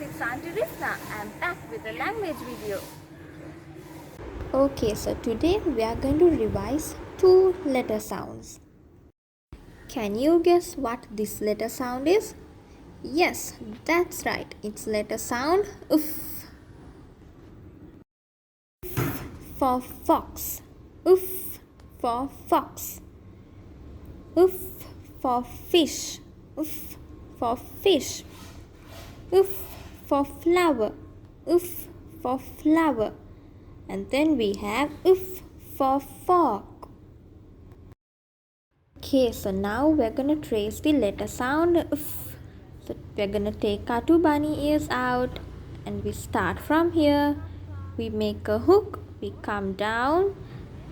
it's Auntie Rifna. I'm back with a language video. Okay, so today we are going to revise two letter sounds. Can you guess what this letter sound is? Yes, that's right. It's letter sound oof. For fox. Oof for fox. Oof for fish. Oof for fish. Oof for flower. Oof for flower. And then we have oof for fork. Okay, so now we're gonna trace the letter sound oof. So we're gonna take our two bunny ears out and we start from here. We make a hook, we come down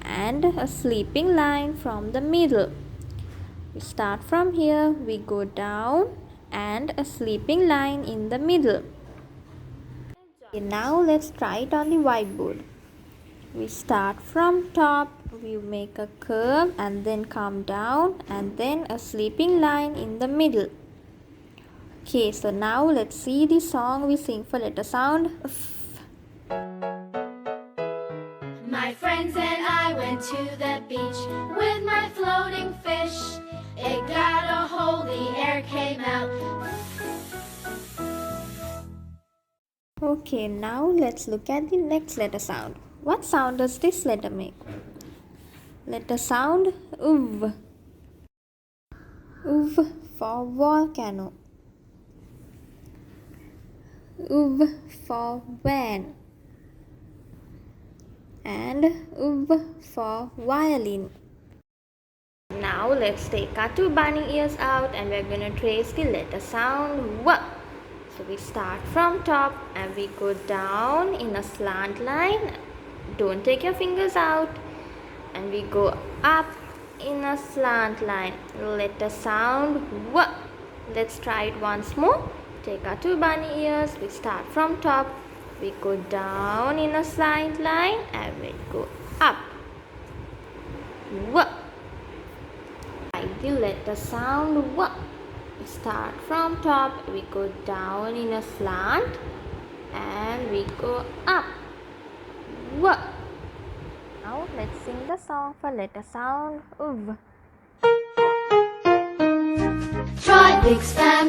and a sleeping line from the middle. We start from here, we go down and a sleeping line in the middle. Okay, now let's try it on the whiteboard. We start from top, we make a curve and then come down and then a sleeping line in the middle. Okay, so now let's see the song we sing for letter sound. My friends and I went to the beach with my floating fish. It got a hole, the air came out. Okay, now let's look at the next letter sound. What sound does this letter make? Letter sound uv. Uv for volcano. Uv for van. And uv for violin. Now let's take our two bunny ears out and we're gonna trace the letter sound w. So we start from top and we go down in a slant line. Don't take your fingers out. And we go up in a slant line. Letter sound w. Let's try it once more. Take our two bunny ears. We start from top. We go down in a slant line and we go up. W. Write the letter sound w. We start from top, we go down in a slant and we go up. W. Now let's sing the song for letter sound uv. Try big span